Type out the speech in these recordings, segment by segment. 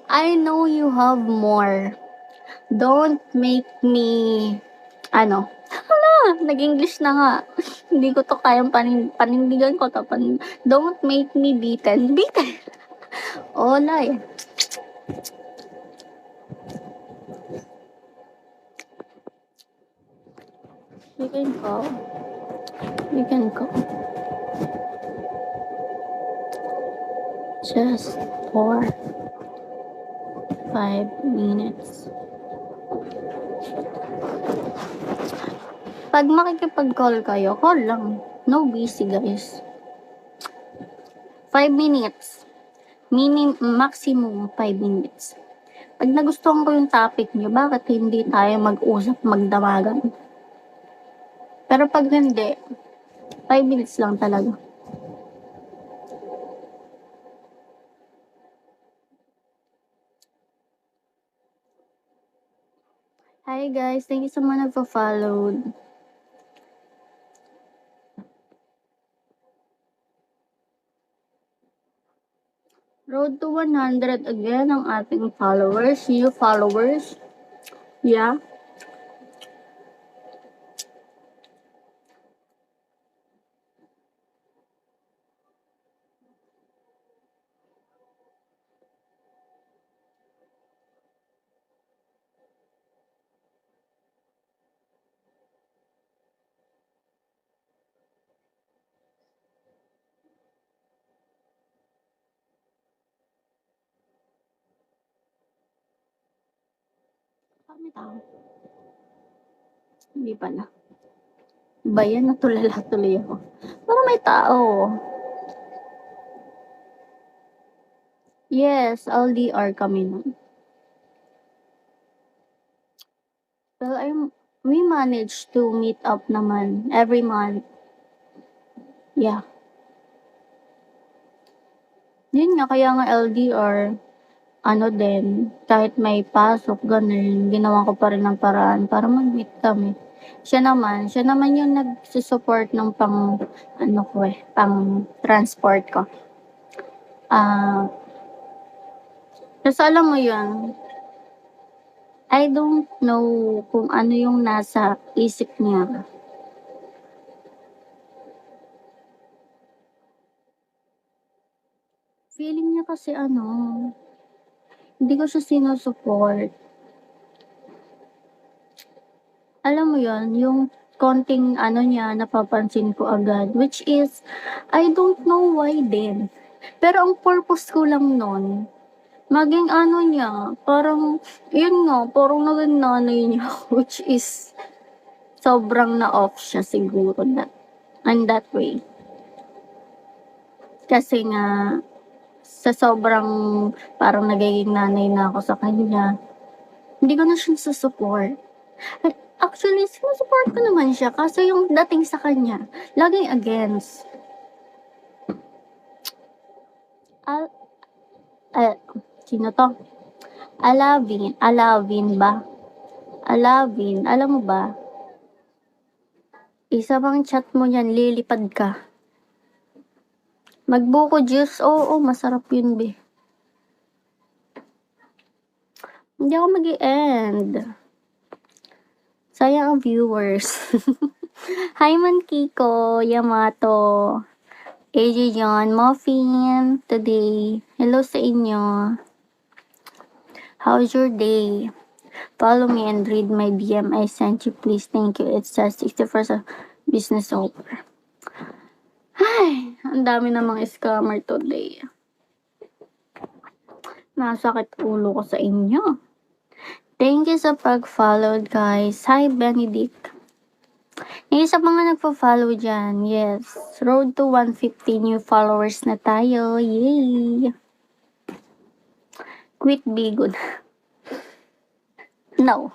I know you have more. Don't make me, ano, nag-English na nga. Hindi ko to kayang panindigan ko to. Don't make me beaten. Beaten? Wala eh. You can go. You can go. Just for 5 minutes. Pag makikipag-call kayo, call lang. No busy, guys. 5 minutes. Maximum 5 minutes. Pag nagustuhan ko yung topic nyo, bakit hindi tayo mag-usap, magdamagan? Pero pag hindi, 5 minutes lang talaga. Hi guys, thank you sa mga nagpa-followed. Road to 100 again ang ating followers, new followers. Yeah. May tao. Hindi pala. Bayan, natulala tuloy ako. Pero may tao. Yes, LDR kami nun. Well, we managed to meet up naman every month. Yeah. Yun nga, kaya nga LDR, ano din, kahit may pasok, ganun, ginawa ko pa rin ng paraan para mag-meet kami. Siya naman yung nagsusupport ng pang transport ko. Kasi alam mo yun, I don't know kung ano yung nasa isip niya. Feeling niya kasi hindi ko siya sinusupport. Alam mo yun, yung konting niya, napapansin ko agad. Which is, I don't know why din. Pero ang purpose ko lang nun, maging niya, parang, yun nga, parang naging nanay niya. Which is, sobrang na-off siya siguro that way. Kasi nga, sa sobrang parang nagiging nanay na ako sa kanya, hindi ko na siya susupport. Actually, sinusupport ko naman siya kasi yung dating sa kanya, laging against. Sino to? Alavin ba? Alavin, alam mo ba? Isa bang chat mo yan, lilipad ka. Magbuko juice, oo, masarap yun, be. Hindi ako mag-i-end. Sayang ang viewers. Hi man Kiko, Yamato, AJ John, Muffin, today. Hello sa inyo. How's your day? Follow me and read my DM I sent you, please. Thank you. It says 60% business over. Ay, ang dami namang scammer today. Nasakit ulo ko sa inyo. Thank you sa pag-follow, guys. Hi, Benedict. Yung isa mga nagpo-follow dyan. Yes. Road to 150 new followers na tayo. Yay! Quit be good. No.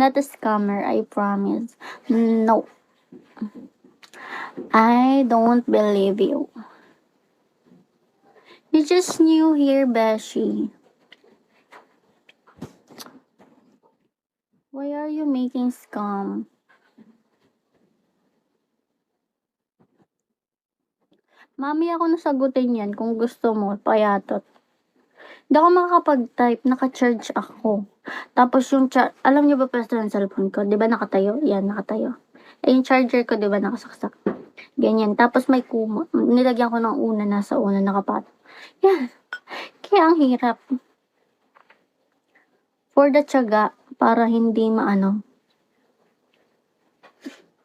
Not a scammer, I promise. No. I don't believe you. You just new here, Beshi. Why are you making scam? Mami, ako nasagutin yan kung gusto mo, payatot. Hindi ako makakapag-type, naka-charge ako. Tapos yung alam niyo ba pala yung cellphone ko, 'di ba nakatayo? Yan, nakatayo. Eh, yung charger ko 'di ba nakasaksak. Ganyan. Tapos may nilagyan ko ng una, nasa una nakapatong. Yan. Kaya ang hirap. For the tiyaga, para hindi maano.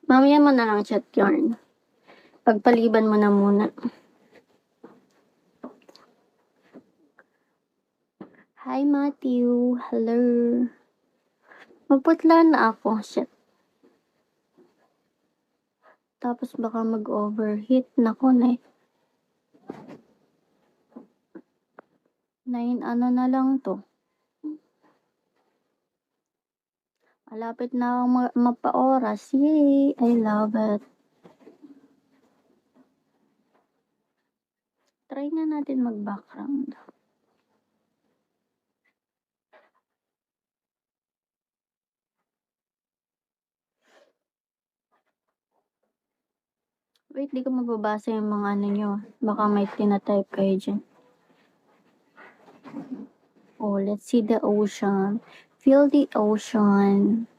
Mamaya mo na lang chat yarn. Pagpaliban mo na muna. Hi, Matthew. Hello. Magputla na ako. Shit. Tapos baka mag-overheat. Nako na 9 ano na lang to. Malapit na akong mapa-oras. Yay! I love it. Try na natin mag-background. Wait, di ko mababasa yung mga ano nyo. Baka may tinatype kayo dyan. Oh, let's see the ocean. Feel the ocean.